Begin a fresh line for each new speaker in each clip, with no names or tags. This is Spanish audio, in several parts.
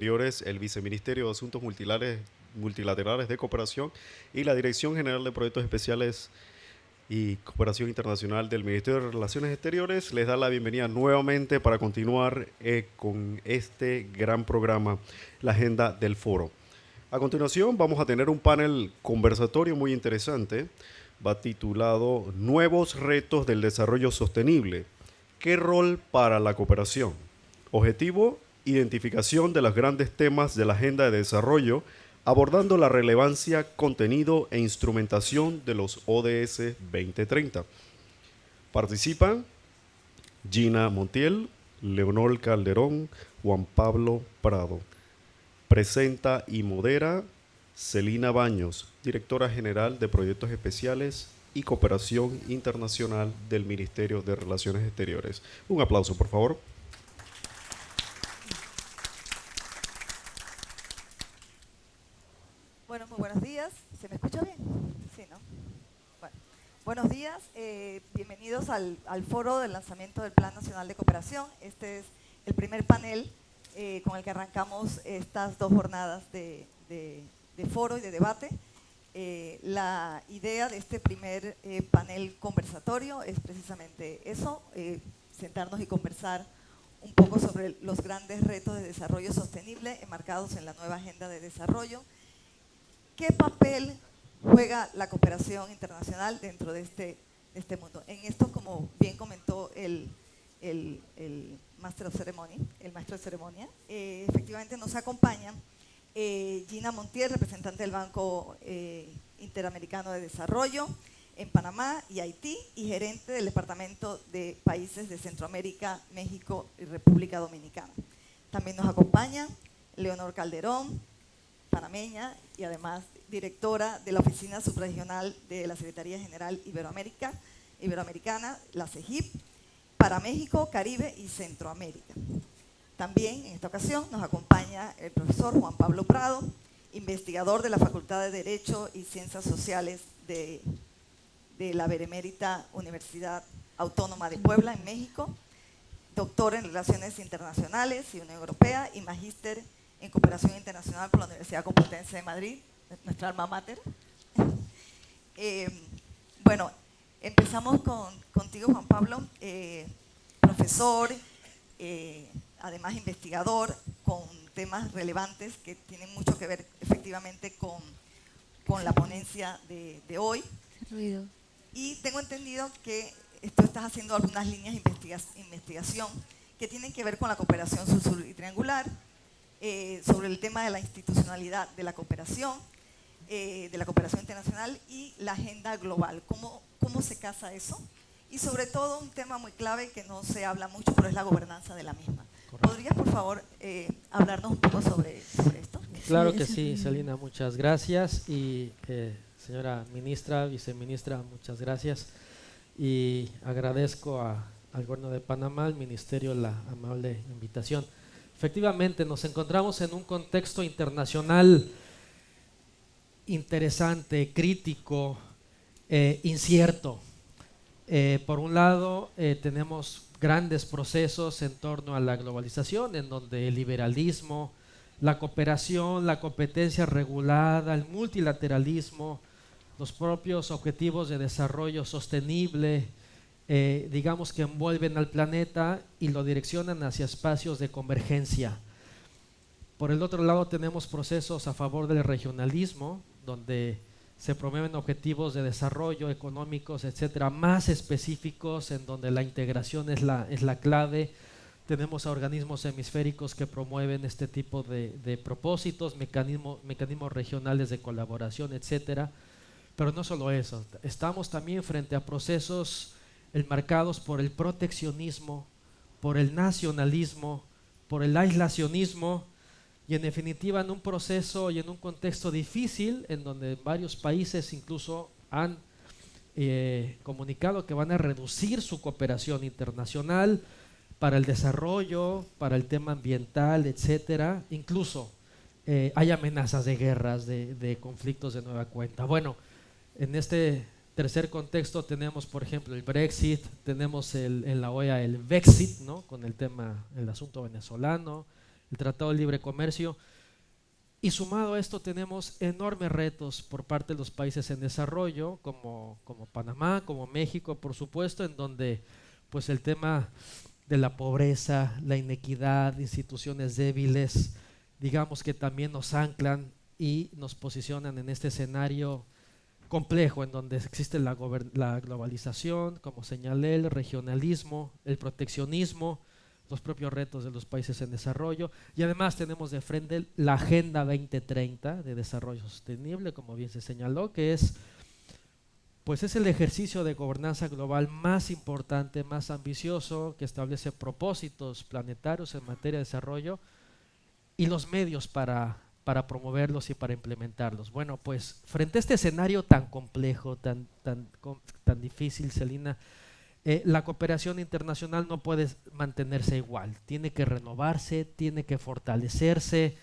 Exteriores, el Viceministerio de Asuntos Multilaterales de Cooperación y la Dirección General de Proyectos Especiales y Cooperación Internacional del Ministerio de Relaciones Exteriores les da la bienvenida nuevamente para continuar con este gran programa, la agenda del foro. A continuación vamos a tener un panel conversatorio muy interesante, va titulado Nuevos retos del desarrollo sostenible. ¿Qué rol para la cooperación? Objetivo, identificación de los grandes temas de la agenda de desarrollo, abordando la relevancia, contenido e instrumentación de los ODS 2030. Participan Gina Montiel, Leonor Calderón, Juan Pablo Prado. Presenta y modera Celina Baños, directora general de Proyectos Especiales y Cooperación Internacional del Ministerio de Relaciones Exteriores. Un aplauso, por favor.
Bueno, muy buenos días. ¿Se me escucha bien? Sí, ¿no? Bueno, buenos días. Bienvenidos al foro del lanzamiento del Plan Nacional de Cooperación. Este es el primer panel con el que arrancamos estas dos jornadas de foro y de debate. La idea de este primer panel conversatorio es precisamente eso, sentarnos y conversar un poco sobre los grandes retos de desarrollo sostenible enmarcados en la nueva Agenda de Desarrollo. ¿Qué papel juega la cooperación internacional dentro de este mundo? En esto, como bien comentó el Master of Ceremony, el maestro de ceremonia, efectivamente nos acompaña Gina Montiel, representante del Banco Interamericano de Desarrollo en Panamá y Haití, y gerente del Departamento de Países de Centroamérica, México y República Dominicana. También nos acompaña Leonor Calderón, panameña y además directora de la Oficina Subregional de la Secretaría General Iberoamericana, la CEGIP, para México, Caribe y Centroamérica. También en esta ocasión nos acompaña el profesor Juan Pablo Prado, investigador de la Facultad de Derecho y Ciencias Sociales de la Benemérita Universidad Autónoma de Puebla, en México, doctor en Relaciones Internacionales y Unión Europea y magíster en Cooperación Internacional por la Universidad Complutense de Madrid, nuestra alma mater. Bueno, empezamos contigo, Juan Pablo, profesor, además investigador, con temas relevantes que tienen mucho que ver efectivamente con la ponencia de hoy. Y tengo entendido que tú estás haciendo algunas líneas de investigación que tienen que ver con la cooperación sur-sur y triangular, sobre el tema de la institucionalidad de la cooperación internacional y la agenda global. ¿Cómo se casa eso? Y sobre todo un tema muy clave que no se habla mucho, pero es la gobernanza de la misma. Correcto. ¿Podrías, por favor, hablarnos un poco sobre esto?
Claro que sí, Celina, muchas gracias. Y señora ministra, viceministra, muchas gracias. Y agradezco al Gobierno de Panamá, al Ministerio, la amable invitación. Efectivamente, nos encontramos en un contexto internacional interesante, crítico, incierto. Por un lado, tenemos grandes procesos en torno a la globalización, en donde el liberalismo, la cooperación, la competencia regulada, el multilateralismo, los propios objetivos de desarrollo sostenible, digamos que envuelven al planeta y lo direccionan hacia espacios de convergencia. Por el otro lado tenemos procesos a favor del regionalismo, donde se promueven objetivos de desarrollo económicos, etcétera, más específicos, en donde la integración es la clave. Tenemos a organismos hemisféricos que promueven este tipo de propósitos, mecanismos regionales de colaboración, etcétera. Pero no solo eso, estamos también frente a procesos enmarcados por el proteccionismo, por el nacionalismo, por el aislacionismo, y en definitiva en un proceso y en un contexto difícil en donde varios países incluso han comunicado que van a reducir su cooperación internacional para el desarrollo, para el tema ambiental, etcétera. Incluso hay amenazas de guerras, de conflictos de nueva cuenta. Bueno, en este tercer contexto tenemos, por ejemplo, el Brexit, tenemos en la OEA el Vexit, ¿no? Con el tema, el asunto venezolano, el Tratado de Libre Comercio. Y sumado a esto tenemos enormes retos por parte de los países en desarrollo, como Panamá, como México, por supuesto, en donde pues el tema de la pobreza, la inequidad, instituciones débiles, digamos que también nos anclan y nos posicionan en este escenario complejo en donde existe la globalización, como señalé, el regionalismo, el proteccionismo, los propios retos de los países en desarrollo, y además tenemos de frente la Agenda 2030 de Desarrollo Sostenible, como bien se señaló, que es el ejercicio de gobernanza global más importante, más ambicioso, que establece propósitos planetarios en materia de desarrollo y los medios para promoverlos y para implementarlos. Bueno, pues frente a este escenario tan complejo, tan difícil, Celina, la cooperación internacional no puede mantenerse igual, tiene que renovarse, tiene que fortalecerse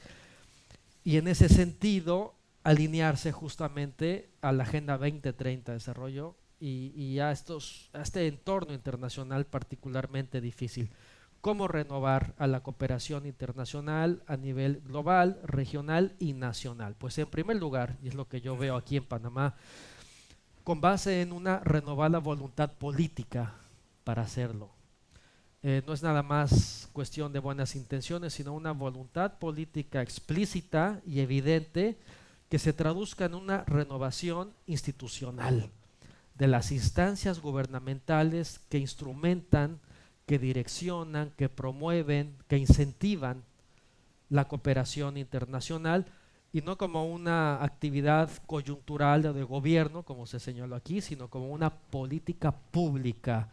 y en ese sentido alinearse justamente a la Agenda 2030 de Desarrollo y a este entorno internacional particularmente difícil. ¿Cómo renovar a la cooperación internacional a nivel global, regional y nacional? Pues en primer lugar, y es lo que yo veo aquí en Panamá, con base en una renovada voluntad política para hacerlo. No es nada más cuestión de buenas intenciones, sino una voluntad política explícita y evidente que se traduzca en una renovación institucional de las instancias gubernamentales que instrumentan, que direccionan, que promueven, que incentivan la cooperación internacional y no como una actividad coyuntural de gobierno, como se señaló aquí, sino como una política pública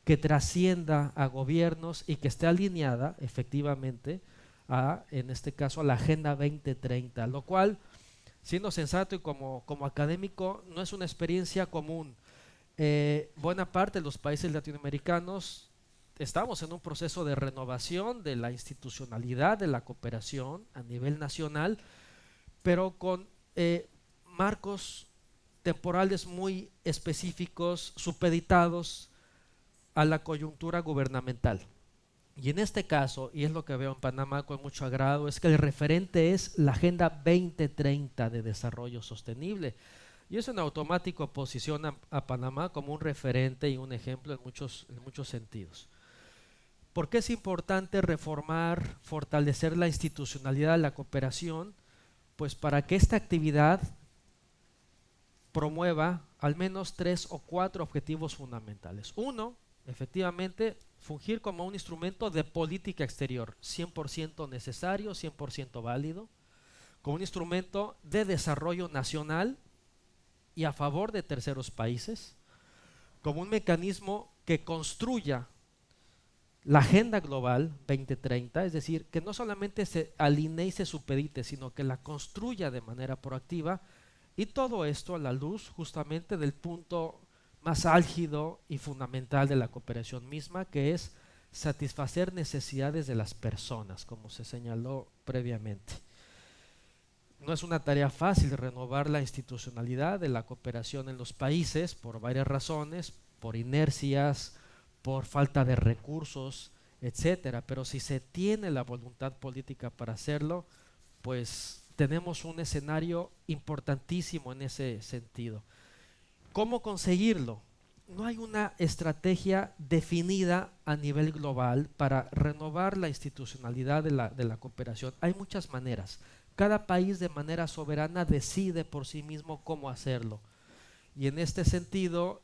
que trascienda a gobiernos y que esté alineada efectivamente en este caso, a la Agenda 2030, lo cual, siendo sensato y como académico, no es una experiencia común. Buena parte de los países latinoamericanos estamos en un proceso de renovación de la institucionalidad de la cooperación a nivel nacional, pero con marcos temporales muy específicos, supeditados a la coyuntura gubernamental. Y en este caso, y es lo que veo en Panamá con mucho agrado, es que el referente es la Agenda 2030 de Desarrollo Sostenible. Y eso en automático posiciona a Panamá como un referente y un ejemplo en muchos sentidos. ¿Por qué es importante reformar, fortalecer la institucionalidad de la cooperación? Pues para que esta actividad promueva al menos 3 o 4 objetivos fundamentales. Uno, efectivamente, fungir como un instrumento de política exterior, 100% necesario, 100% válido, como un instrumento de desarrollo nacional y a favor de terceros países, como un mecanismo que construya la Agenda Global 2030, es decir, que no solamente se alinee y se supedite, sino que la construya de manera proactiva, y todo esto a la luz justamente del punto más álgido y fundamental de la cooperación misma, que es satisfacer necesidades de las personas, como se señaló previamente. No es una tarea fácil renovar la institucionalidad de la cooperación en los países por varias razones, por inercias, por falta de recursos, etcétera, pero si se tiene la voluntad política para hacerlo, pues tenemos un escenario importantísimo en ese sentido. ¿Cómo conseguirlo? No hay una estrategia definida a nivel global para renovar la institucionalidad de la cooperación. Hay muchas maneras. Cada país de manera soberana decide por sí mismo cómo hacerlo. Y en este sentido,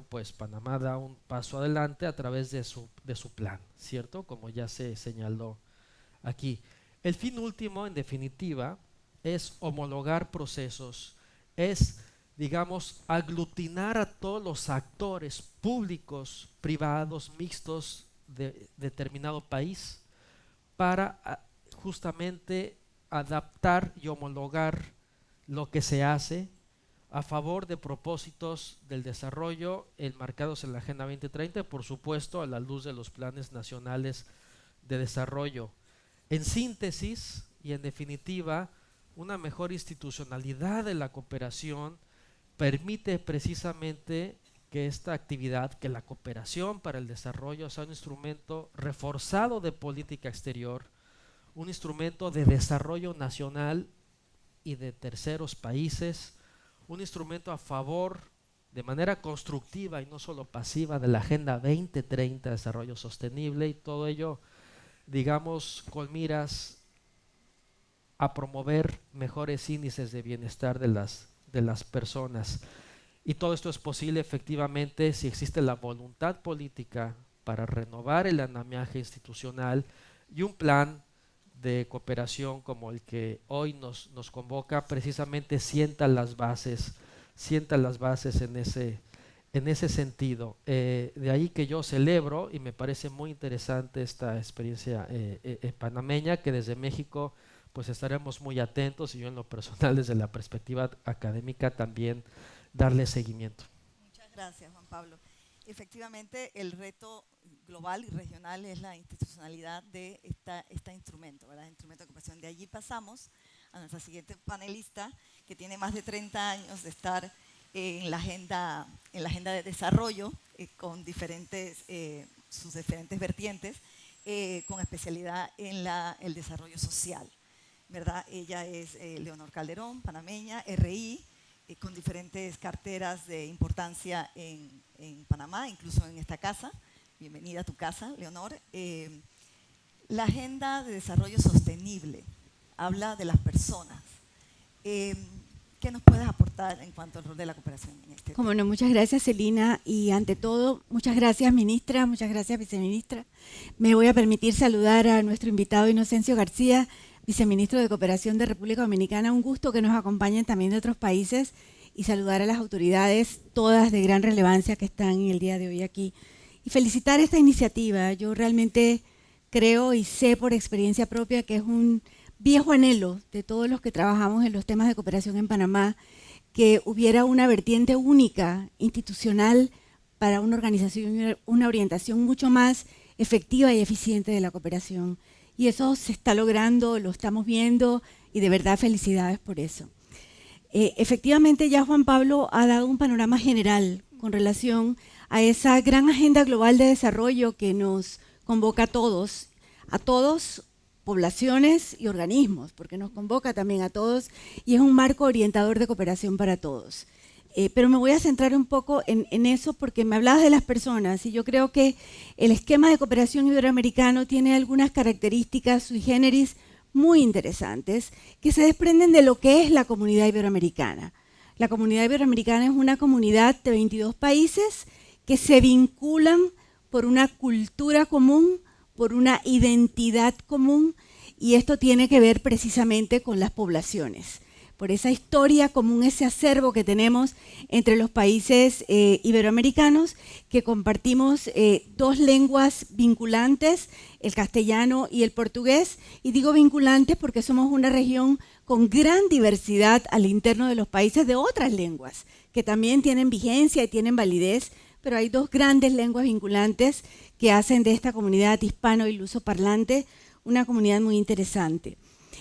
pues Panamá da un paso adelante a través de su plan, ¿cierto? Como ya se señaló aquí. El fin último, en definitiva, es homologar procesos, es, digamos, aglutinar a todos los actores públicos, privados, mixtos de determinado país para justamente adaptar y homologar lo que se hace a favor de propósitos del desarrollo enmarcados en la Agenda 2030 y por supuesto a la luz de los planes nacionales de desarrollo. En síntesis y en definitiva, una mejor institucionalidad de la cooperación permite precisamente que esta actividad, que la cooperación para el desarrollo sea un instrumento reforzado de política exterior, un instrumento de desarrollo nacional y de terceros países, un instrumento a favor de manera constructiva y no solo pasiva de la Agenda 2030 de Desarrollo Sostenible, y todo ello, digamos, con miras a promover mejores índices de bienestar de las personas. Y todo esto es posible efectivamente si existe la voluntad política para renovar el andamiaje institucional y un plan de cooperación como el que hoy nos convoca precisamente sienta las bases en ese sentido. De ahí que yo celebro y me parece muy interesante esta experiencia panameña, que desde México pues estaremos muy atentos, y yo en lo personal desde la perspectiva académica también darle seguimiento.
Muchas gracias, Juan Pablo. Efectivamente, el reto global y regional es la institucionalidad de este instrumento, ¿verdad? Instrumento de cooperación. De allí pasamos a nuestra siguiente panelista, que tiene más de 30 años de estar en la agenda de desarrollo, con sus diferentes vertientes, con especialidad en el desarrollo social, ¿verdad? Ella es Leonor Calderón, panameña, RI, con diferentes carteras de importancia en Panamá, incluso en esta casa. Bienvenida a tu casa, Leonor. La Agenda de Desarrollo Sostenible habla de las personas. ¿Qué nos puedes aportar en cuanto al rol de la cooperación en este tema?
Como no, muchas gracias, Celina, y ante todo, muchas gracias, ministra, muchas gracias, viceministra. Me voy a permitir saludar a nuestro invitado Inocencio García, viceministro de Cooperación de República Dominicana. Un gusto que nos acompañen también de otros países, y saludar a las autoridades, todas de gran relevancia, que están en el día de hoy aquí. Y felicitar esta iniciativa. Yo realmente creo y sé por experiencia propia que es un viejo anhelo de todos los que trabajamos en los temas de cooperación en Panamá, que hubiera una vertiente única, institucional, para una organización, una orientación mucho más efectiva y eficiente de la cooperación. Y eso se está logrando, lo estamos viendo, y de verdad felicidades por eso. Efectivamente, ya Juan Pablo ha dado un panorama general con relación a esa gran agenda global de desarrollo que nos convoca a todos, poblaciones y organismos, porque nos convoca también a todos, y es un marco orientador de cooperación para todos. Pero me voy a centrar un poco en eso, porque me hablabas de las personas, y yo creo que el esquema de cooperación iberoamericano tiene algunas características sui generis muy interesantes, que se desprenden de lo que es la comunidad iberoamericana. La comunidad iberoamericana es una comunidad de 22 países que se vinculan por una cultura común, por una identidad común, y esto tiene que ver precisamente con las poblaciones, por esa historia común, ese acervo que tenemos entre los países iberoamericanos, que compartimos dos lenguas vinculantes, el castellano y el portugués, y digo vinculantes porque somos una región con gran diversidad al interno de los países de otras lenguas, que también tienen vigencia y tienen validez, pero hay dos grandes lenguas vinculantes que hacen de esta comunidad hispano y lusoparlante una comunidad muy interesante.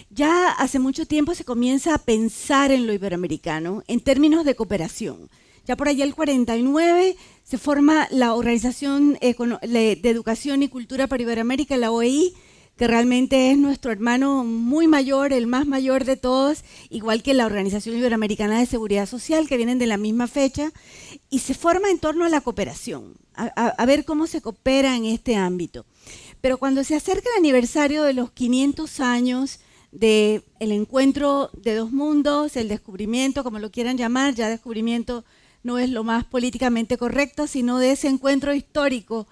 Ya hace mucho tiempo se comienza a pensar en lo iberoamericano en términos de cooperación. Ya por allá el 49 se forma la Organización de Educación y Cultura para Iberoamérica, la OEI, que realmente es nuestro hermano muy mayor, el más mayor de todos, igual que la Organización Iberoamericana de Seguridad Social, que vienen de la misma fecha, y se forma en torno a la cooperación, a ver cómo se coopera en este ámbito. Pero cuando se acerca el aniversario de los 500 años del encuentro de dos mundos, el descubrimiento, como lo quieran llamar, ya descubrimiento no es lo más políticamente correcto, sino de ese encuentro histórico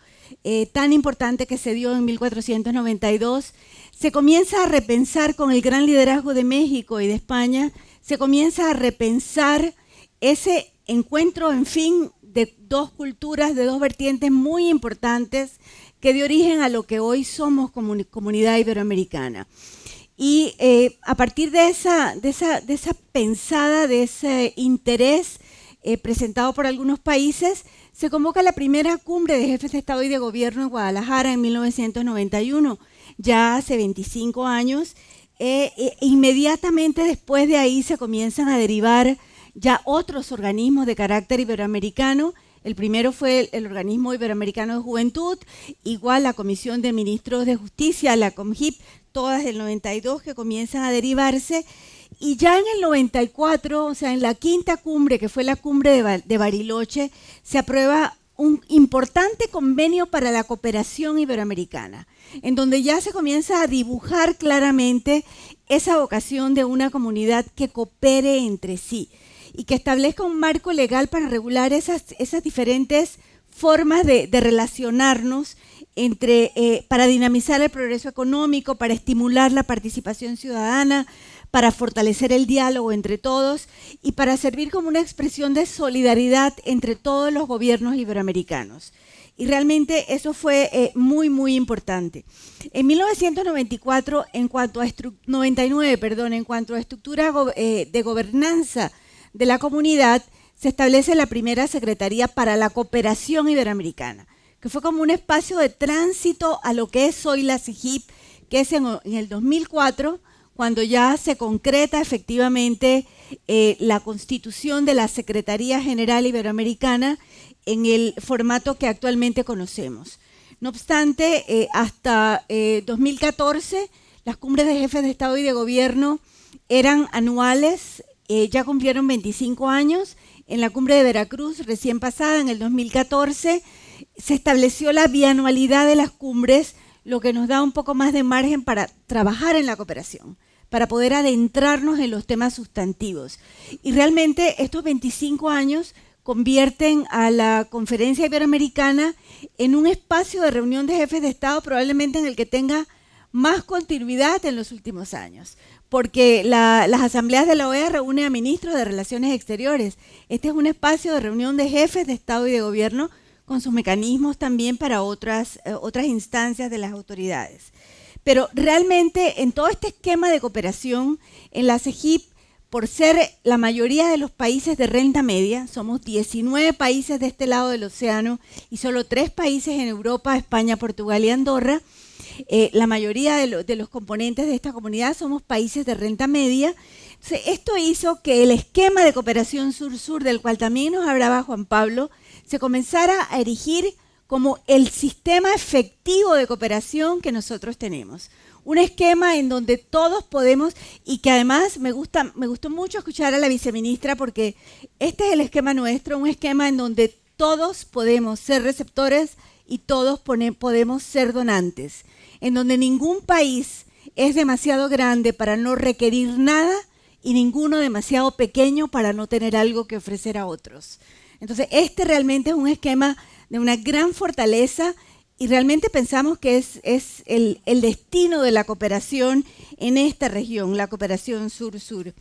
tan importante que se dio en 1492, se comienza a repensar con el gran liderazgo de México y de España, se comienza a repensar ese encuentro, en fin, de dos culturas, de dos vertientes muy importantes que dio origen a lo que hoy somos comunidad iberoamericana. Y a partir de esa pensada, de ese interés presentado por algunos países, se convoca la primera cumbre de jefes de Estado y de Gobierno en Guadalajara en 1991, ya hace 25 años. Inmediatamente después de ahí se comienzan a derivar ya otros organismos de carácter iberoamericano, El primero fue el Organismo Iberoamericano de Juventud, igual la Comisión de Ministros de Justicia, la COMGIP, todas del 92 que comienzan a derivarse. Y ya en el 94, o sea, en la quinta cumbre, que fue la cumbre de Bariloche, se aprueba un importante convenio para la cooperación iberoamericana, en donde ya se comienza a dibujar claramente esa vocación de una comunidad que coopere entre sí y que establezca un marco legal para regular esas diferentes formas de relacionarnos para dinamizar el progreso económico, para estimular la participación ciudadana, para fortalecer el diálogo entre todos y para servir como una expresión de solidaridad entre todos los gobiernos iberoamericanos. Y realmente eso fue muy, muy importante. En 1994, en cuanto a estructura de gobernanza de la comunidad, se establece la primera Secretaría para la Cooperación Iberoamericana, que fue como un espacio de tránsito a lo que es hoy la CEGIP, que es en el 2004, cuando ya se concreta efectivamente la constitución de la Secretaría General Iberoamericana en el formato que actualmente conocemos. No obstante, hasta 2014, las cumbres de jefes de Estado y de Gobierno eran anuales, ya cumplieron 25 años. En la cumbre de Veracruz, recién pasada, en el 2014, se estableció la bianualidad de las cumbres, lo que nos da un poco más de margen para trabajar en la cooperación, para poder adentrarnos en los temas sustantivos. Y realmente estos 25 años convierten a la Conferencia Iberoamericana en un espacio de reunión de jefes de Estado probablemente en el que tenga más continuidad en los últimos años, porque las asambleas de la OEA reúnen a ministros de Relaciones Exteriores. Este es un espacio de reunión de jefes de Estado y de Gobierno con sus mecanismos también para otras instancias de las autoridades. Pero realmente en todo este esquema de cooperación, en la CEGIP, por ser la mayoría de los países de renta media, somos 19 países de este lado del océano y solo 3 países en Europa, España, Portugal y Andorra, la mayoría de los componentes de esta comunidad somos países de renta media. Entonces, esto hizo que el esquema de cooperación sur-sur, del cual también nos hablaba Juan Pablo, se comenzara a erigir como el sistema efectivo de cooperación que nosotros tenemos. Un esquema en donde todos podemos, y que además me gustó mucho escuchar a la viceministra, porque este es el esquema nuestro, un esquema en donde todos podemos ser receptores y todos podemos ser donantes, en donde ningún país es demasiado grande para no requerir nada y ninguno demasiado pequeño para no tener algo que ofrecer a otros. Entonces, este realmente es un esquema de una gran fortaleza y realmente pensamos que es el destino de la cooperación en esta región, la cooperación sur-sur.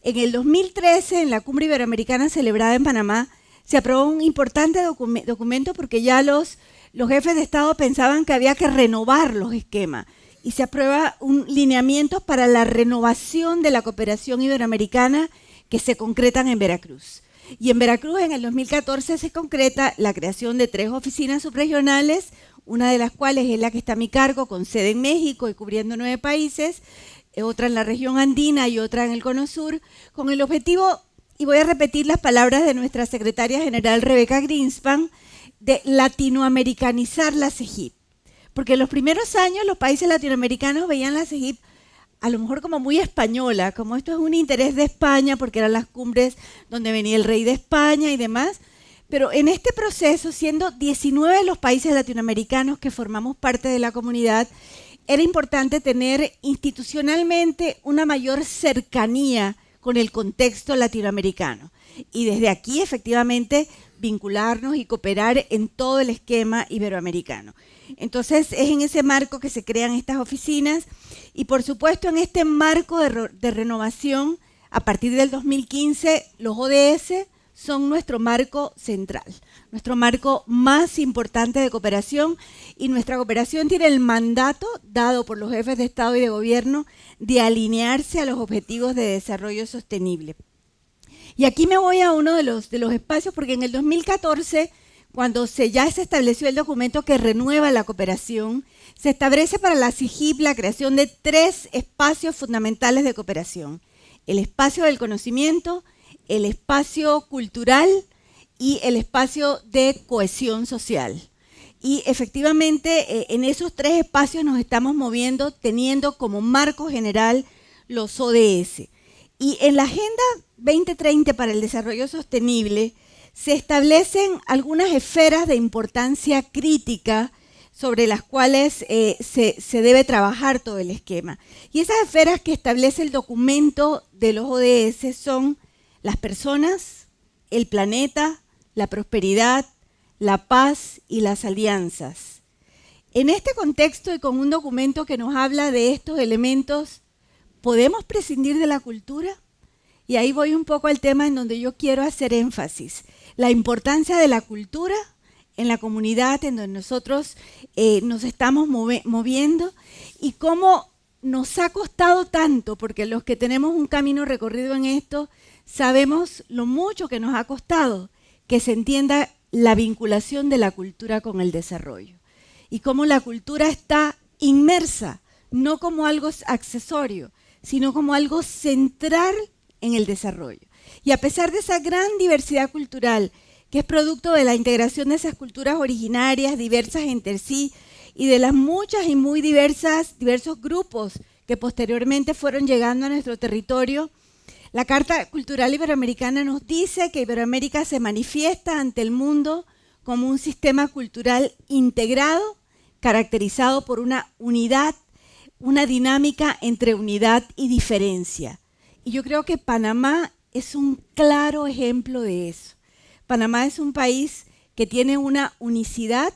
En el 2013, en la Cumbre Iberoamericana celebrada en Panamá, se aprobó un importante documento porque ya los jefes de Estado pensaban que había que renovar los esquemas y se aprueba un lineamiento para la renovación de la cooperación iberoamericana que se concretan en Veracruz. Y en Veracruz, en el 2014, se concreta la creación de 3 oficinas subregionales, una de las cuales es la que está a mi cargo, con sede en México y cubriendo 9 países, otra en la región andina y otra en el Cono Sur, con el objetivo, y voy a repetir las palabras de nuestra secretaria general Rebeca Greenspan, de latinoamericanizar la CEGIP. Porque en los primeros años los países latinoamericanos veían la CEGIP a lo mejor como muy española, como esto es un interés de España, porque eran las cumbres donde venía el rey de España y demás. Pero en este proceso, siendo 19 los países latinoamericanos que formamos parte de la comunidad, era importante tener institucionalmente una mayor cercanía con el contexto latinoamericano. Y desde aquí, efectivamente, vincularnos y cooperar en todo el esquema iberoamericano. Entonces, es en ese marco que se crean estas oficinas y, por supuesto, en este marco de renovación, a partir del 2015, los ODS son nuestro marco central, nuestro marco más importante de cooperación, y nuestra cooperación tiene el mandato dado por los jefes de Estado y de Gobierno de alinearse a los objetivos de desarrollo sostenible. Y aquí me voy a uno de los espacios, porque en el 2014, cuando ya se estableció el documento que renueva la cooperación, se establece para la CEGIP la creación de 3 espacios fundamentales de cooperación: el espacio del conocimiento, el espacio cultural y el espacio de cohesión social. Y efectivamente en esos tres espacios nos estamos moviendo teniendo como marco general los ODS. Y en la Agenda 2030 para el Desarrollo Sostenible se establecen algunas esferas de importancia crítica sobre las cuales se debe trabajar todo el esquema. Y esas esferas que establece el documento de los ODS son las personas, el planeta, la prosperidad, la paz y las alianzas. En este contexto y con un documento que nos habla de estos elementos, ¿podemos prescindir de la cultura? Y ahí voy un poco al tema en donde yo quiero hacer énfasis. La importancia de la cultura en la comunidad en donde nosotros nos estamos moviendo y cómo nos ha costado tanto, porque los que tenemos un camino recorrido en esto sabemos lo mucho que nos ha costado que se entienda la vinculación de la cultura con el desarrollo y cómo la cultura está inmersa, no como algo accesorio, sino como algo central en el desarrollo. Y a pesar de esa gran diversidad cultural, que es producto de la integración de esas culturas originarias, diversas entre sí, y de las muchas y muy diversos grupos que posteriormente fueron llegando a nuestro territorio, la Carta Cultural Iberoamericana nos dice que Iberoamérica se manifiesta ante el mundo como un sistema cultural integrado, caracterizado por una unidad, una dinámica entre unidad y diferencia. Y yo creo que Panamá es un claro ejemplo de eso. Panamá es un país que tiene una unicidad,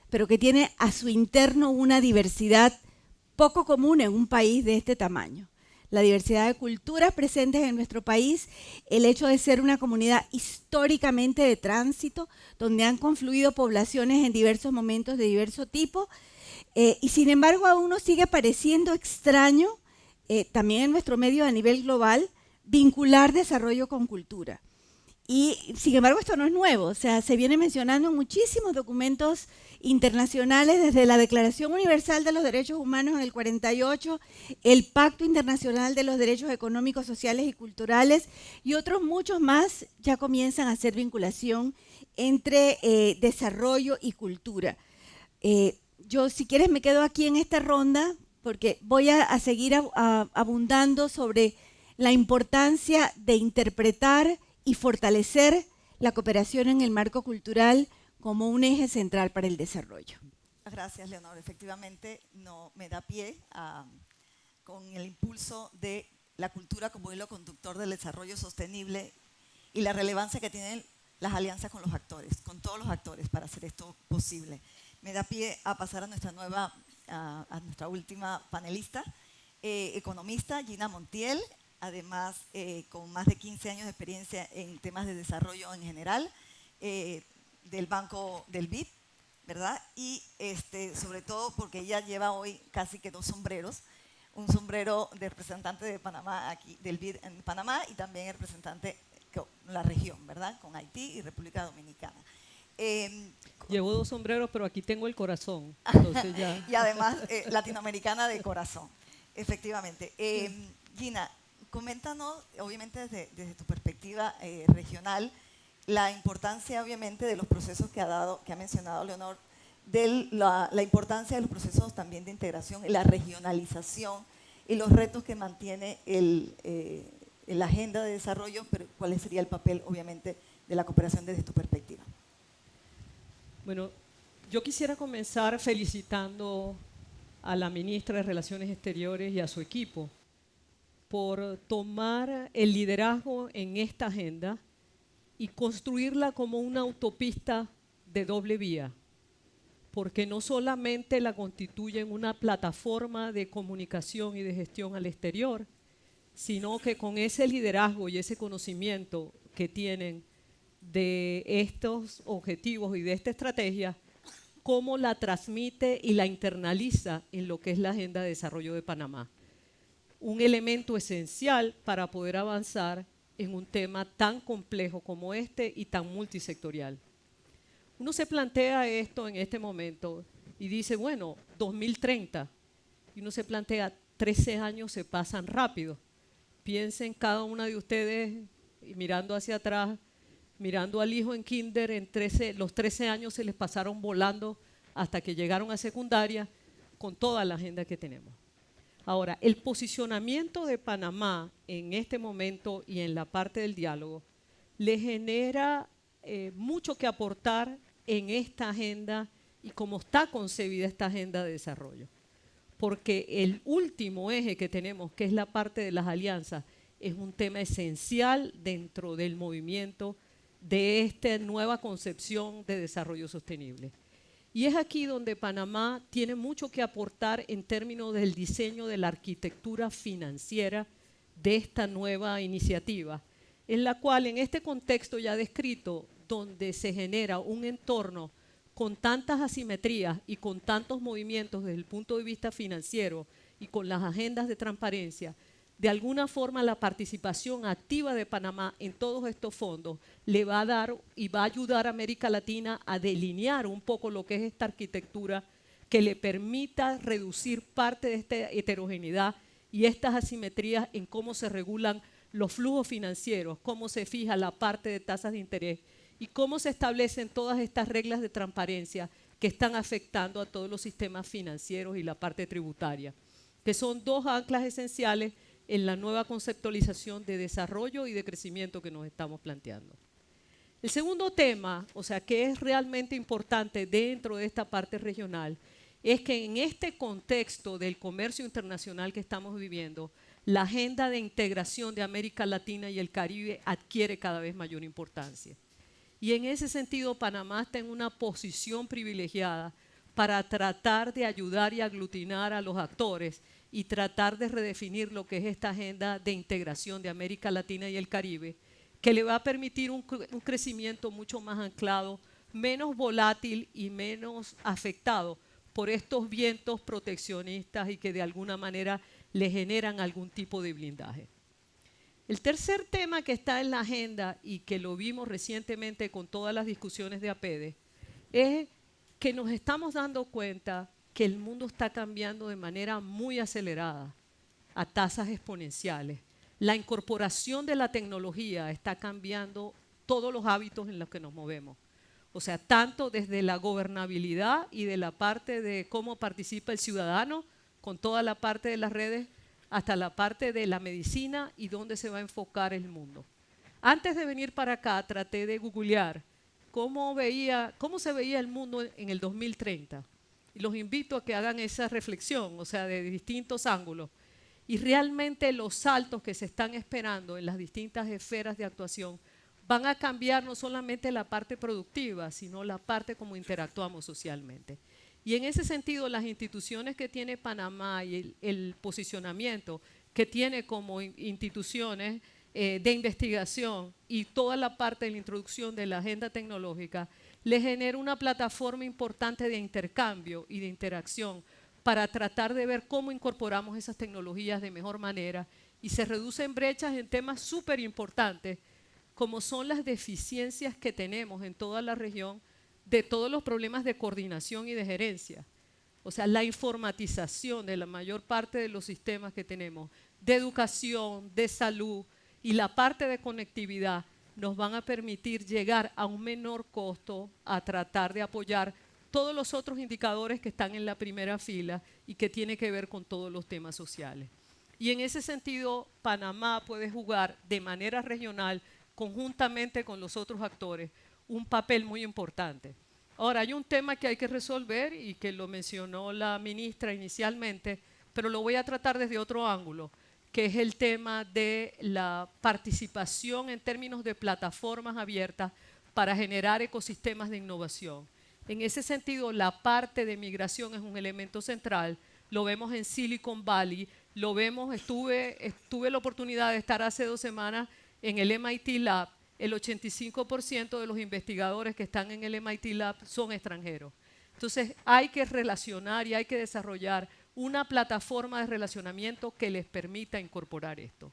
pero que tiene a su interno una diversidad poco común en un país de este tamaño. La diversidad de culturas presentes en nuestro país, el hecho de ser una comunidad históricamente de tránsito, donde han confluido poblaciones en diversos momentos de diverso tipo, y sin embargo aún nos sigue pareciendo extraño, también en nuestro medio a nivel global, vincular desarrollo con cultura. Y sin embargo esto no es nuevo, o sea, se viene mencionando en muchísimos documentos internacionales, desde la Declaración Universal de los Derechos Humanos en el 48, el Pacto Internacional de los Derechos Económicos, Sociales y Culturales, y otros muchos más ya comienzan a hacer vinculación entre desarrollo y cultura. Yo, si quieres, me quedo aquí en esta ronda, porque voy a seguir abundando sobre la importancia de interpretar y fortalecer la cooperación en el marco cultural como un eje central para el desarrollo.
Gracias, Leonor. Efectivamente, no me da pie con el impulso de la cultura como hilo conductor del desarrollo sostenible y la relevancia que tienen las alianzas con los actores, con todos los actores para hacer esto posible. Me da pie a pasar a nuestra última panelista, economista Gina Montiel, además con más de 15 años de experiencia en temas de desarrollo en general, del Banco del BID, ¿verdad? Y sobre todo porque ella lleva hoy casi que dos sombreros, un sombrero de representante de Panamá, aquí, del BID en Panamá, y también el representante con la región, ¿verdad? Con Haití y República Dominicana.
Llevo dos sombreros, pero aquí tengo el corazón. Entonces ya.
Y además latinoamericana de corazón, efectivamente. Gina, coméntanos, obviamente desde tu perspectiva regional, la importancia obviamente de los procesos que ha mencionado Leonor, de la importancia de los procesos también de integración, la regionalización y los retos que mantiene la agenda de desarrollo, pero cuál sería el papel obviamente de la cooperación desde tu perspectiva.
Bueno, yo quisiera comenzar felicitando a la ministra de Relaciones Exteriores y a su equipo por tomar el liderazgo en esta agenda y construirla como una autopista de doble vía, porque no solamente la constituyen una plataforma de comunicación y de gestión al exterior, sino que con ese liderazgo y ese conocimiento que tienen de estos objetivos y de esta estrategia, cómo la transmite y la internaliza en lo que es la Agenda de Desarrollo de Panamá. Un elemento esencial para poder avanzar en un tema tan complejo como este y tan multisectorial. Uno se plantea esto en este momento y dice, bueno, 2030, y uno se plantea, 13 años se pasan rápido. Piensen cada una de ustedes, mirando hacia atrás, mirando al hijo en kinder, los 13 años se les pasaron volando hasta que llegaron a secundaria con toda la agenda que tenemos. Ahora, el posicionamiento de Panamá en este momento y en la parte del diálogo le genera mucho que aportar en esta agenda y cómo está concebida esta agenda de desarrollo. Porque el último eje que tenemos, que es la parte de las alianzas, es un tema esencial dentro del movimiento de esta nueva concepción de desarrollo sostenible. Y es aquí donde Panamá tiene mucho que aportar en términos del diseño de la arquitectura financiera de esta nueva iniciativa, en la cual en este contexto ya descrito, donde se genera un entorno con tantas asimetrías y con tantos movimientos desde el punto de vista financiero y con las agendas de transparencia, de alguna forma la participación activa de Panamá en todos estos fondos le va a dar y va a ayudar a América Latina a delinear un poco lo que es esta arquitectura que le permita reducir parte de esta heterogeneidad y estas asimetrías en cómo se regulan los flujos financieros, cómo se fija la parte de tasas de interés y cómo se establecen todas estas reglas de transparencia que están afectando a todos los sistemas financieros y la parte tributaria, que son dos anclas esenciales en la nueva conceptualización de desarrollo y de crecimiento que nos estamos planteando. El segundo tema, o sea, que es realmente importante dentro de esta parte regional, es que en este contexto del comercio internacional que estamos viviendo, la agenda de integración de América Latina y el Caribe adquiere cada vez mayor importancia. Y en ese sentido, Panamá está en una posición privilegiada para tratar de ayudar y aglutinar a los actores y tratar de redefinir lo que es esta agenda de integración de América Latina y el Caribe, que le va a permitir un crecimiento mucho más anclado, menos volátil y menos afectado por estos vientos proteccionistas y que de alguna manera le generan algún tipo de blindaje. El tercer tema que está en la agenda y que lo vimos recientemente con todas las discusiones de APEDE es que nos estamos dando cuenta que el mundo está cambiando de manera muy acelerada, a tasas exponenciales. La incorporación de la tecnología está cambiando todos los hábitos en los que nos movemos. O sea, tanto desde la gobernabilidad y de la parte de cómo participa el ciudadano, con toda la parte de las redes, hasta la parte de la medicina y dónde se va a enfocar el mundo. Antes de venir para acá, traté de googlear cómo se veía el mundo en el 2030. Y los invito a que hagan esa reflexión, o sea, de distintos ángulos. Y realmente los saltos que se están esperando en las distintas esferas de actuación van a cambiar no solamente la parte productiva, sino la parte como interactuamos socialmente. Y en ese sentido, las instituciones que tiene Panamá y el posicionamiento que tiene como instituciones de investigación y toda la parte de la introducción de la agenda tecnológica, le genera una plataforma importante de intercambio y de interacción para tratar de ver cómo incorporamos esas tecnologías de mejor manera y se reducen brechas en temas súper importantes como son las deficiencias que tenemos en toda la región de todos los problemas de coordinación y de gerencia. O sea, la informatización de la mayor parte de los sistemas que tenemos, de educación, de salud y la parte de conectividad, nos van a permitir llegar a un menor costo a tratar de apoyar todos los otros indicadores que están en la primera fila y que tiene que ver con todos los temas sociales. Y en ese sentido, Panamá puede jugar de manera regional, conjuntamente con los otros actores, un papel muy importante. Ahora, hay un tema que hay que resolver y que lo mencionó la ministra inicialmente, pero lo voy a tratar desde otro ángulo, que es el tema de la participación en términos de plataformas abiertas para generar ecosistemas de innovación. En ese sentido, la parte de migración es un elemento central. Lo vemos en Silicon Valley, lo vemos, tuve la oportunidad de estar hace 2 semanas en el MIT Lab. El 85% de los investigadores que están en el MIT Lab son extranjeros. Entonces, hay que relacionar y hay que desarrollar una plataforma de relacionamiento que les permita incorporar esto.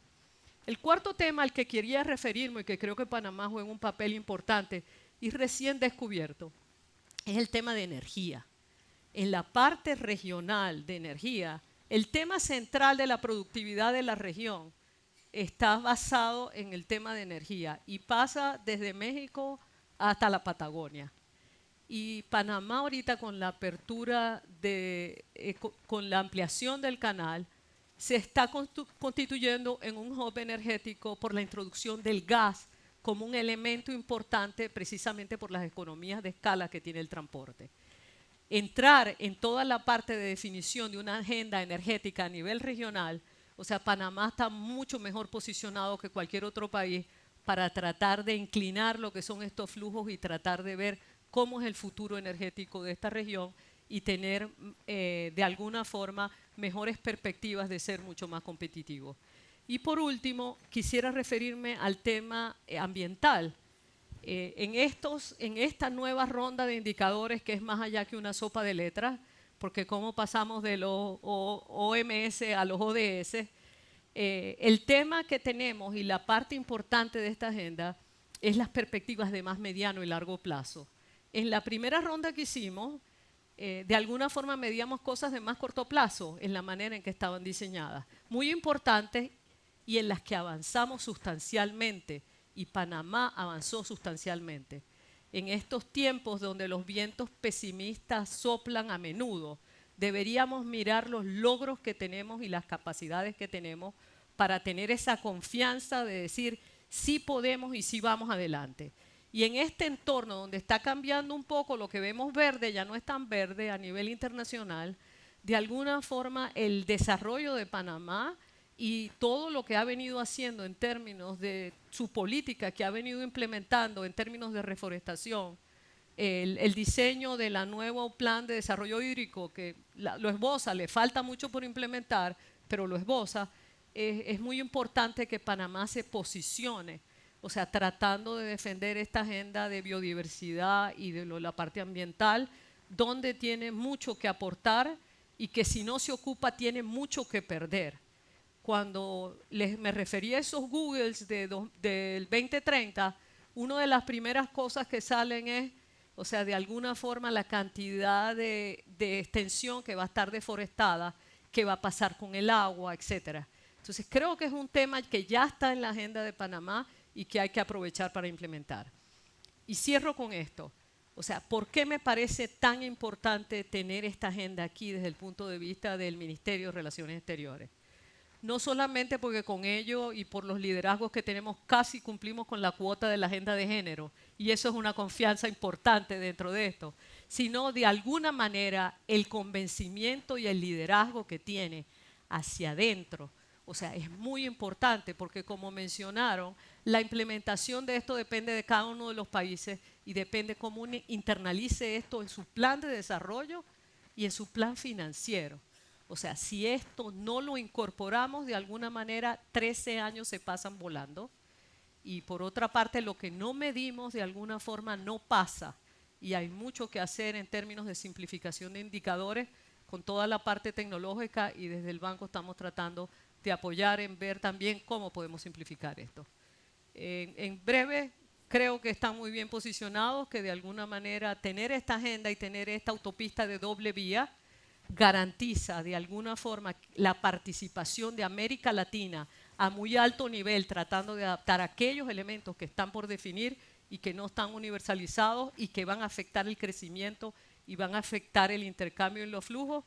El cuarto tema al que quería referirme y que creo que Panamá juega un papel importante y recién descubierto es el tema de energía. En la parte regional de energía, el tema central de la productividad de la región está basado en el tema de energía y pasa desde México hasta la Patagonia. Y Panamá ahorita con la apertura, con la ampliación del canal, se está constituyendo en un hub energético por la introducción del gas como un elemento importante precisamente por las economías de escala que tiene el transporte. Entrar en toda la parte de definición de una agenda energética a nivel regional, o sea, Panamá está mucho mejor posicionado que cualquier otro país para tratar de inclinar lo que son estos flujos y tratar de ver cómo es el futuro energético de esta región y tener de alguna forma mejores perspectivas de ser mucho más competitivos. Y por último, quisiera referirme al tema ambiental. En esta nueva ronda de indicadores que es más allá que una sopa de letras, porque cómo pasamos de los OMS a los ODS, el tema que tenemos y la parte importante de esta agenda es las perspectivas de más mediano y largo plazo. En la primera ronda que hicimos, de alguna forma medíamos cosas de más corto plazo en la manera en que estaban diseñadas, muy importantes y en las que avanzamos sustancialmente, y Panamá avanzó sustancialmente. En estos tiempos donde los vientos pesimistas soplan a menudo, deberíamos mirar los logros que tenemos y las capacidades que tenemos para tener esa confianza de decir sí podemos y sí vamos adelante. Y en este entorno donde está cambiando un poco, lo que vemos verde ya no es tan verde a nivel internacional, de alguna forma el desarrollo de Panamá y todo lo que ha venido haciendo en términos de su política que ha venido implementando en términos de reforestación, el diseño del nuevo plan de desarrollo hídrico que lo esboza, le falta mucho por implementar, pero lo esboza, es muy importante que Panamá se posicione, o sea, tratando de defender esta agenda de biodiversidad y de la parte ambiental, donde tiene mucho que aportar y que si no se ocupa tiene mucho que perder. Cuando me referí a esos Googles del 2030, una de las primeras cosas que salen es, o sea, de alguna forma la cantidad de extensión que va a estar deforestada, qué va a pasar con el agua, etcétera. Entonces creo que es un tema que ya está en la agenda de Panamá y que hay que aprovechar para implementar. Y cierro con esto. O sea, ¿por qué me parece tan importante tener esta agenda aquí desde el punto de vista del Ministerio de Relaciones Exteriores? No solamente porque con ello y por los liderazgos que tenemos casi cumplimos con la cuota de la agenda de género, y eso es una confianza importante dentro de esto, sino de alguna manera el convencimiento y el liderazgo que tiene hacia adentro. O sea, es muy importante porque como mencionaron, la implementación de esto depende de cada uno de los países y depende cómo internalice esto en su plan de desarrollo y en su plan financiero. O sea, si esto no lo incorporamos de alguna manera, 13 años se pasan volando. Y por otra parte, lo que no medimos de alguna forma no pasa. Y hay mucho que hacer en términos de simplificación de indicadores con toda la parte tecnológica y desde el banco estamos tratando de apoyar en ver también cómo podemos simplificar esto. En breve, creo que están muy bien posicionados, que de alguna manera tener esta agenda y tener esta autopista de doble vía garantiza de alguna forma la participación de América Latina a muy alto nivel, tratando de adaptar aquellos elementos que están por definir y que no están universalizados y que van a afectar el crecimiento y van a afectar el intercambio en los flujos.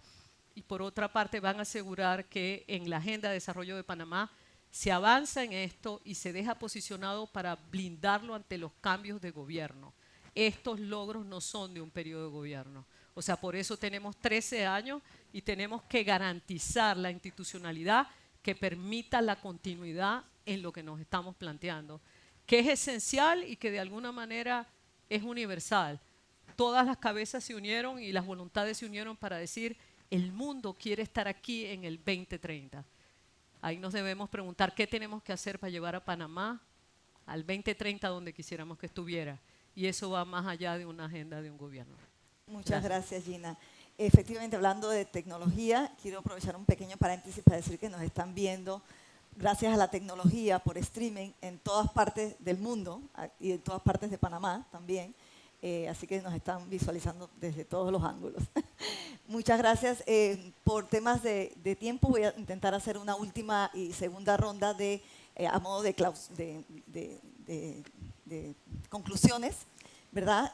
Y por otra parte van a asegurar que en la Agenda de Desarrollo de Panamá se avanza en esto y se deja posicionado para blindarlo ante los cambios de gobierno. Estos logros no son de un periodo de gobierno. O sea, por eso tenemos 13 años y tenemos que garantizar la institucionalidad que permita la continuidad en lo que nos estamos planteando, que es esencial y que de alguna manera es universal. Todas las cabezas se unieron y las voluntades se unieron para decir el mundo quiere estar aquí en el 2030. Ahí nos debemos preguntar qué tenemos que hacer para llevar a Panamá al 2030 donde quisiéramos que estuviera. Y eso va más allá de una agenda de un gobierno.
Muchas gracias, Gina. Efectivamente, hablando de tecnología, quiero aprovechar un pequeño paréntesis para decir que nos están viendo gracias a la tecnología por streaming en todas partes del mundo y en todas partes de Panamá también. Así que nos están visualizando desde todos los ángulos. Muchas gracias. Por temas de tiempo voy a intentar hacer una última y segunda ronda de a modo de conclusiones, ¿verdad?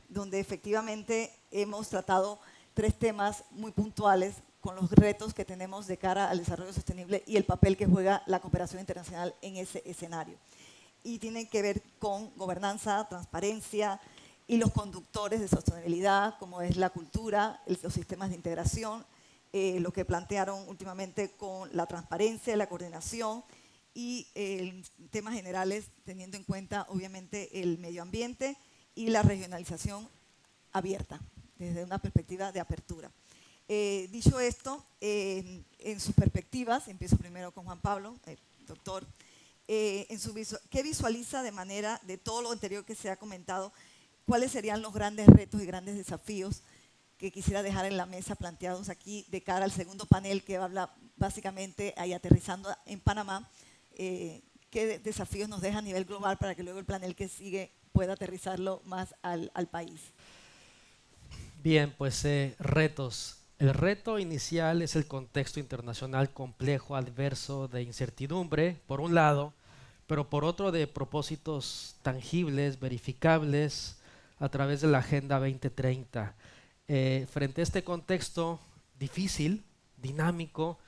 Donde efectivamente hemos tratado 3 temas muy puntuales con los retos que tenemos de cara al desarrollo sostenible y el papel que juega la cooperación internacional en ese escenario. Y tienen que ver con gobernanza, transparencia y los conductores de sostenibilidad, como es la cultura, los sistemas de integración, lo que plantearon últimamente con la transparencia, la coordinación y temas generales, teniendo en cuenta obviamente el medio ambiente y la regionalización abierta, desde una perspectiva de apertura. Dicho esto, en sus perspectivas, empiezo primero con Juan Pablo, doctor, ¿qué visualiza de manera de todo lo anterior que se ha comentado? ¿Cuáles serían los grandes retos y grandes desafíos que quisiera dejar en la mesa planteados aquí de cara al segundo panel que habla básicamente ahí aterrizando en Panamá? ¿Qué desafíos nos deja a nivel global para que luego el panel que sigue pueda aterrizarlo más al país?
Bien, pues retos. El reto inicial es el contexto internacional complejo, adverso, de incertidumbre, por un lado, pero por otro de propósitos tangibles, verificables, a través de la Agenda 2030. Frente a este contexto difícil, dinámico,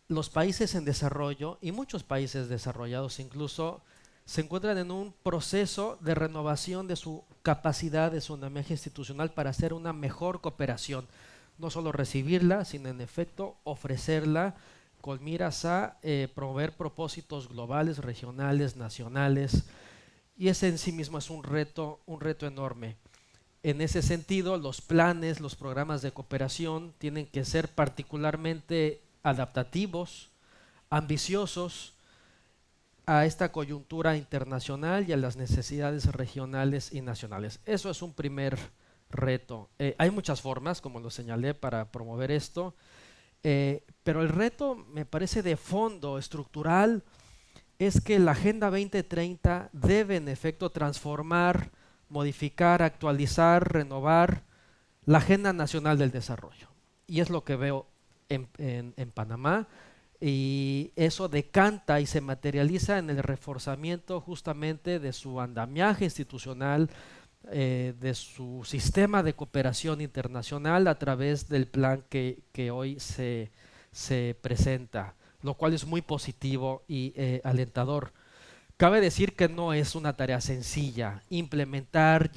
los países en desarrollo y muchos países desarrollados incluso se encuentran en un proceso de renovación de su capacidad, de su andamiaje institucional para hacer una mejor cooperación. No solo recibirla, sino en efecto ofrecerla con miras a promover propósitos globales, regionales, nacionales. Y ese en sí mismo es un reto enorme. En ese sentido, los planes, los programas de cooperación tienen que ser particularmente adaptativos, ambiciosos, a esta coyuntura internacional y a las necesidades regionales y nacionales. Eso es un primer reto. Hay muchas formas, como lo señalé, para promover esto, pero el reto, me parece de fondo, estructural, es que la Agenda 2030 debe en efecto transformar, modificar, actualizar, renovar la Agenda Nacional del Desarrollo. Y es lo que veo en Panamá. Y eso decanta y se materializa en el reforzamiento justamente de su andamiaje institucional, de su sistema de cooperación internacional a través del plan que hoy se presenta, lo cual es muy positivo y alentador. Cabe decir que no es una tarea sencilla implementar,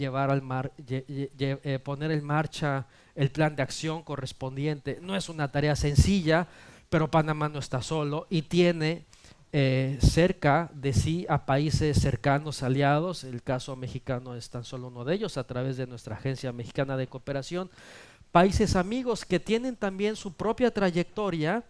poner en marcha el plan de acción correspondiente. No es una tarea sencilla, pero Panamá no está solo y tiene cerca de sí a países cercanos, aliados. El caso mexicano es tan solo uno de ellos, a través de nuestra Agencia Mexicana de Cooperación. Países amigos que tienen también su propia trayectoria,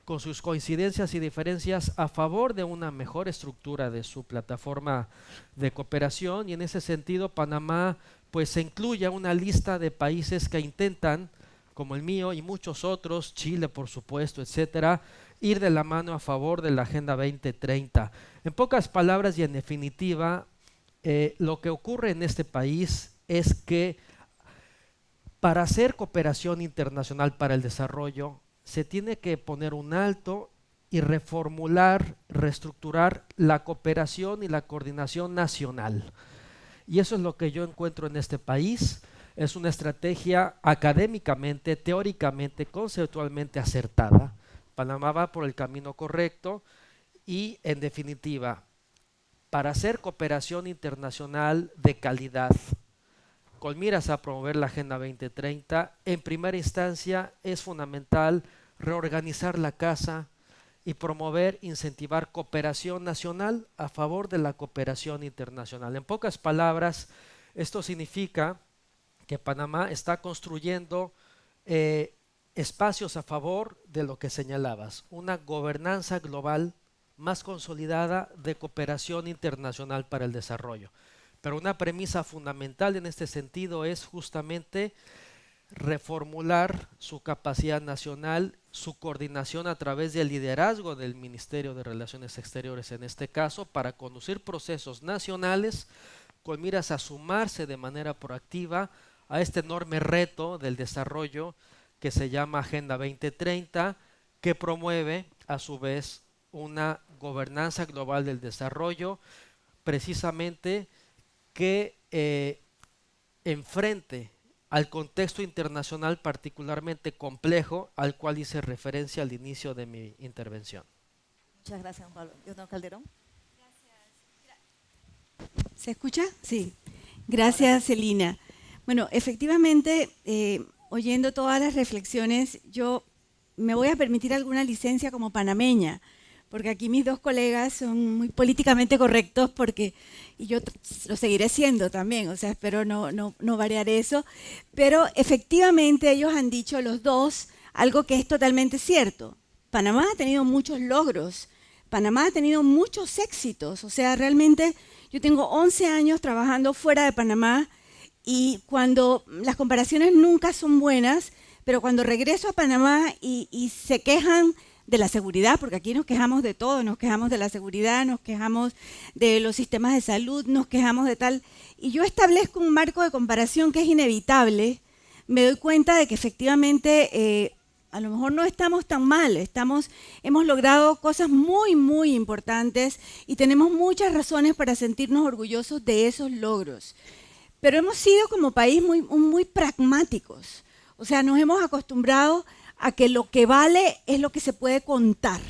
con sus coincidencias y diferencias a favor de una mejor estructura de su plataforma de cooperación, y en ese sentido Panamá pues se incluye a una lista de países que intentan, como el mío y muchos otros, Chile por supuesto, etcétera, ir de la mano a favor de la Agenda 2030. En pocas palabras y en definitiva, lo que ocurre en este país es que para hacer cooperación internacional para el desarrollo se tiene que poner un alto y reformular, reestructurar la cooperación y la coordinación nacional. Y eso es lo que yo encuentro en este país. Es una estrategia académicamente, teóricamente, conceptualmente acertada. Panamá va por el camino correcto y, en definitiva, para hacer cooperación internacional de calidad, con miras a promover la Agenda 2030, en primera instancia es fundamental reorganizar la casa y promover, incentivar cooperación nacional a favor de la cooperación internacional. En pocas palabras, esto significa que Panamá está construyendo espacios a favor de lo que señalabas, una gobernanza global más consolidada de cooperación internacional para el desarrollo. Pero una premisa fundamental en este sentido es justamente reformular su capacidad nacional, su coordinación a través del liderazgo del Ministerio de Relaciones Exteriores en este caso, para conducir procesos nacionales con miras a sumarse de manera proactiva a este enorme reto del desarrollo que se llama Agenda 2030, que promueve a su vez una gobernanza global del desarrollo, precisamente que enfrente al contexto internacional particularmente complejo al cual hice referencia al inicio de mi intervención.
Muchas gracias, Juan Pablo. Leonor Calderón.
¿Se escucha? Sí. Gracias, Celina. Bueno, efectivamente, oyendo todas las reflexiones, yo me voy a permitir alguna licencia como panameña, porque aquí mis dos colegas son muy políticamente correctos, y yo lo seguiré siendo también, o sea, espero no variar eso, pero efectivamente ellos han dicho los dos algo que es totalmente cierto. Panamá ha tenido muchos logros, Panamá ha tenido muchos éxitos, o sea, realmente yo tengo 11 años trabajando fuera de Panamá y cuando las comparaciones nunca son buenas, pero cuando regreso a Panamá y se quejan de la seguridad, porque aquí nos quejamos de todo, nos quejamos de la seguridad, nos quejamos de los sistemas de salud, nos quejamos de tal, y yo establezco un marco de comparación que es inevitable, me doy cuenta de que efectivamente a lo mejor no estamos tan mal, hemos logrado cosas muy, muy importantes y tenemos muchas razones para sentirnos orgullosos de esos logros. Pero hemos sido como país muy pragmáticos, o sea, nos hemos acostumbrado a que lo que vale es lo que se puede contar.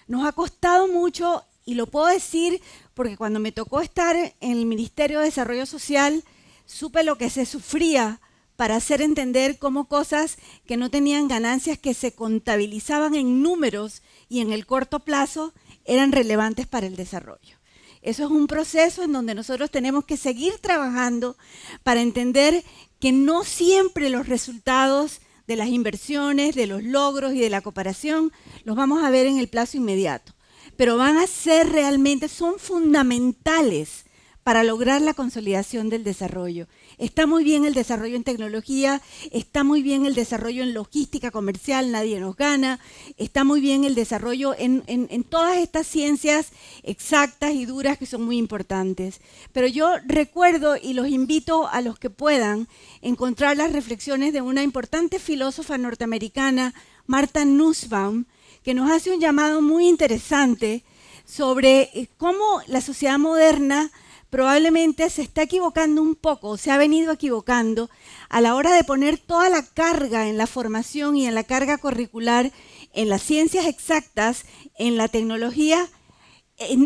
Nos ha costado mucho, y lo puedo decir porque cuando me tocó estar en el Ministerio de Desarrollo Social, supe lo que se sufría para hacer entender cómo cosas que no tenían ganancias, que se contabilizaban en números y en el corto plazo, eran relevantes para el desarrollo. Eso es un proceso en donde nosotros tenemos que seguir trabajando para entender que no siempre los resultados de las inversiones, de los logros y de la cooperación los vamos a ver en el plazo inmediato, pero van a ser realmente, son fundamentales para lograr la consolidación del desarrollo. Está muy bien el desarrollo en tecnología, está muy bien el desarrollo en logística comercial, nadie nos gana, está muy bien el desarrollo en todas estas ciencias exactas y duras que son muy importantes. Pero yo recuerdo y los invito a los que puedan encontrar las reflexiones de una importante filósofa norteamericana, Martha Nussbaum, que nos hace un llamado muy interesante sobre cómo la sociedad moderna probablemente se está equivocando un poco, se ha venido equivocando a la hora de poner toda la carga en la formación y en la carga curricular, en las ciencias exactas, en la tecnología,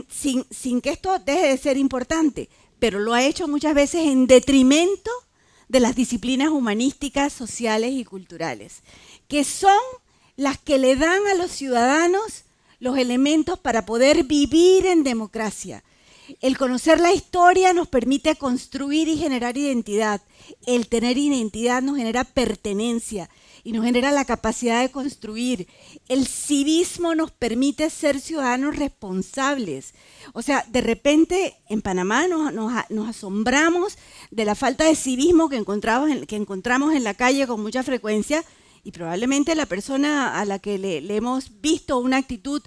sin que esto deje de ser importante, pero lo ha hecho muchas veces en detrimento de las disciplinas humanísticas, sociales y culturales, que son las que le dan a los ciudadanos los elementos para poder vivir en democracia. El conocer la historia nos permite construir y generar identidad. El tener identidad nos genera pertenencia y nos genera la capacidad de construir. El civismo nos permite ser ciudadanos responsables. O sea, de repente en Panamá nos asombramos de la falta de civismo que encontramos en la calle con mucha frecuencia, y probablemente la persona a la que le hemos visto una actitud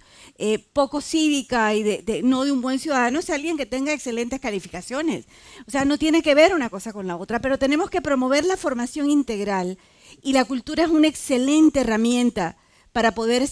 poco cívica y no de un buen ciudadano es alguien que tenga excelentes calificaciones. O sea, no tiene que ver una cosa con la otra, pero tenemos que promover la formación integral y la cultura es una excelente herramienta para poder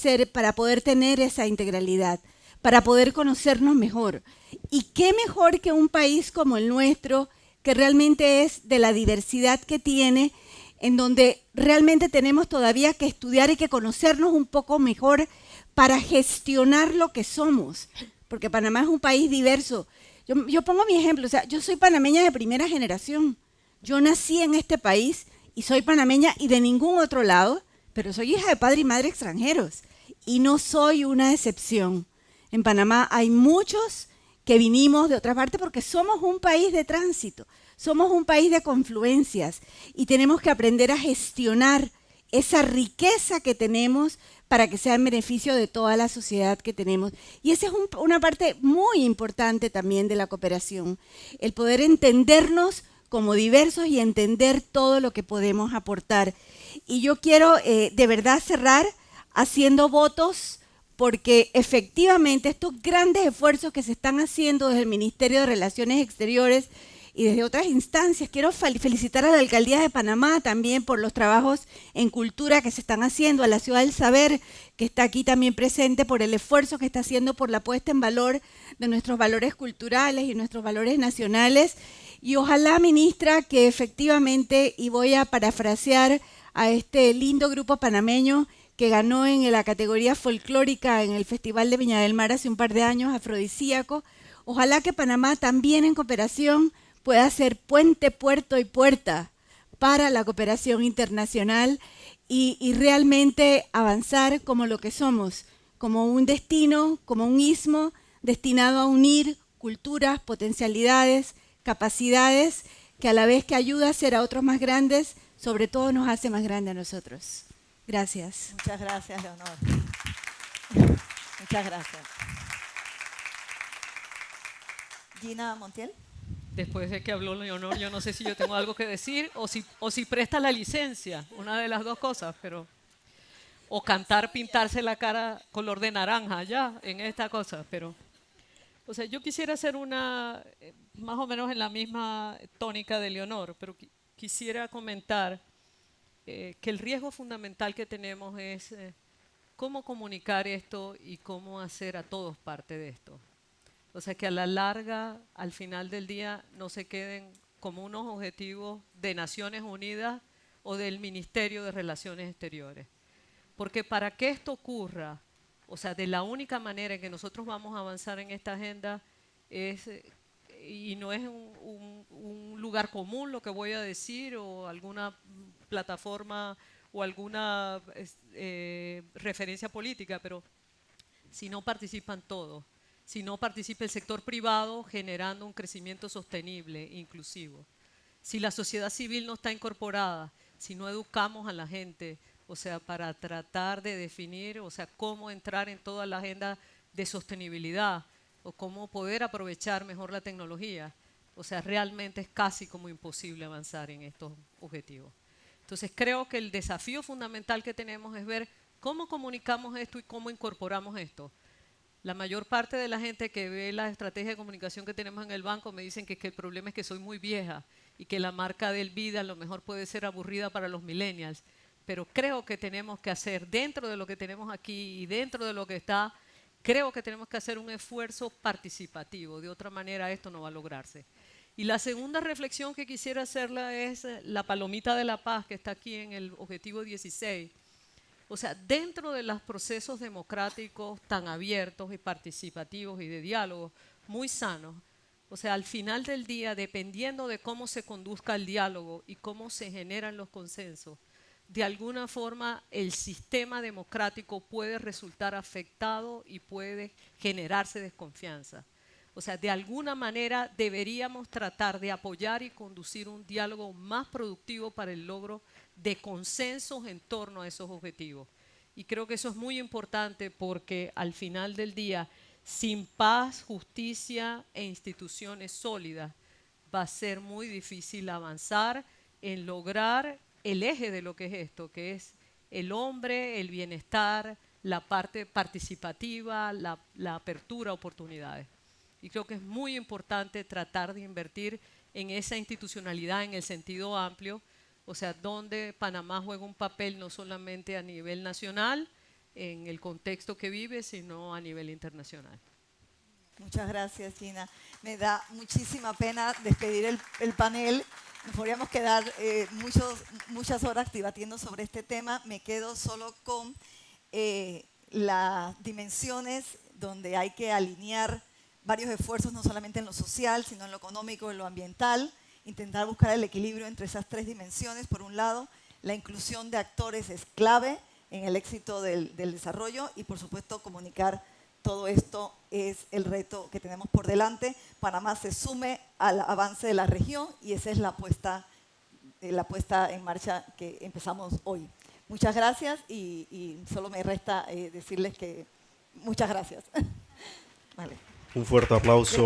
tener esa integralidad, para poder conocernos mejor. Y qué mejor que un país como el nuestro, que realmente es de la diversidad que tiene, en donde realmente tenemos todavía que estudiar y que conocernos un poco mejor para gestionar lo que somos, porque Panamá es un país diverso. Yo pongo mi ejemplo, o sea, yo soy panameña de primera generación, yo nací en este país y soy panameña y de ningún otro lado, pero soy hija de padre y madre extranjeros y no soy una excepción. En Panamá hay muchos que vinimos de otra parte porque somos un país de tránsito. Somos un país de confluencias y tenemos que aprender a gestionar esa riqueza que tenemos para que sea en beneficio de toda la sociedad que tenemos. Y esa es una parte muy importante también de la cooperación, el poder entendernos como diversos y entender todo lo que podemos aportar. Y yo quiero de verdad cerrar haciendo votos porque efectivamente estos grandes esfuerzos que se están haciendo desde el Ministerio de Relaciones Exteriores y desde otras instancias. Quiero felicitar a la Alcaldía de Panamá también por los trabajos en cultura que se están haciendo, a la Ciudad del Saber, que está aquí también presente, por el esfuerzo que está haciendo por la puesta en valor de nuestros valores culturales y nuestros valores nacionales. Y ojalá, ministra, que efectivamente, y voy a parafrasear a este lindo grupo panameño que ganó en la categoría folclórica en el Festival de Viña del Mar hace un par de años, Afrodisíaco, ojalá que Panamá también en cooperación pueda ser puente, puerto y puerta para la cooperación internacional y realmente avanzar como lo que somos, como un destino, como un istmo destinado a unir culturas, potencialidades, capacidades, que a la vez que ayuda a ser a otros más grandes, sobre todo nos hace más grandes a nosotros. Gracias.
Muchas gracias, Leonor. Muchas gracias. Gina Montiel.
Después de que habló Leonor, yo no sé si yo tengo algo que decir o si presta la licencia, una de las dos cosas, pero o cantar, pintarse la cara color de naranja ya en esta cosa, pero o sea, yo quisiera hacer una más o menos en la misma tónica de Leonor, pero quisiera comentar que el riesgo fundamental que tenemos es cómo comunicar esto y cómo hacer a todos parte de esto. O sea, que a la larga, al final del día, no se queden como unos objetivos de Naciones Unidas o del Ministerio de Relaciones Exteriores. Porque para que esto ocurra, o sea, de la única manera en que nosotros vamos a avanzar en esta agenda es, y no es un lugar común lo que voy a decir, o alguna plataforma o alguna referencia política, pero si no participan todos, si no participa el sector privado generando un crecimiento sostenible, inclusivo, si la sociedad civil no está incorporada, si no educamos a la gente, o sea, para tratar de definir, o sea, cómo entrar en toda la agenda de sostenibilidad o cómo poder aprovechar mejor la tecnología, o sea, realmente es casi como imposible avanzar en estos objetivos. Entonces creo que el desafío fundamental que tenemos es ver cómo comunicamos esto y cómo incorporamos esto. La mayor parte de la gente que ve la estrategia de comunicación que tenemos en el banco me dicen que el problema es que soy muy vieja y que la marca del vida a lo mejor puede ser aburrida para los millennials, pero creo que tenemos que hacer, dentro de lo que tenemos aquí y dentro de lo que está, creo que tenemos que hacer un esfuerzo participativo, de otra manera esto no va a lograrse. Y la segunda reflexión que quisiera hacerla es la palomita de la paz que está aquí en el objetivo 16. O sea, dentro de los procesos democráticos tan abiertos y participativos y de diálogo muy sanos, o sea, al final del día, dependiendo de cómo se conduzca el diálogo y cómo se generan los consensos, de alguna forma el sistema democrático puede resultar afectado y puede generarse desconfianza. O sea, de alguna manera deberíamos tratar de apoyar y conducir un diálogo más productivo para el logro de consensos en torno a esos objetivos. Y creo que eso es muy importante porque al final del día, sin paz, justicia e instituciones sólidas, va a ser muy difícil avanzar en lograr el eje de lo que es esto, que es el hombre, el bienestar, la parte participativa, la apertura a oportunidades. Y creo que es muy importante tratar de invertir en esa institucionalidad en el sentido amplio, o sea, donde Panamá juega un papel no solamente a nivel nacional, en el contexto que vive, sino a nivel internacional.
Muchas gracias, Gina. Me da muchísima pena despedir el panel. Nos podríamos quedar muchas horas debatiendo sobre este tema. Me quedo solo con las dimensiones donde hay que alinear varios esfuerzos, no solamente en lo social, sino en lo económico, en lo ambiental, intentar buscar el equilibrio entre esas tres dimensiones. Por un lado, la inclusión de actores es clave en el éxito del desarrollo y, por supuesto, comunicar todo esto es el reto que tenemos por delante. Panamá se sume al avance de la región y esa es la puesta en marcha que empezamos hoy. Muchas gracias y solo me resta decirles que muchas gracias. Vale.
Un fuerte aplauso.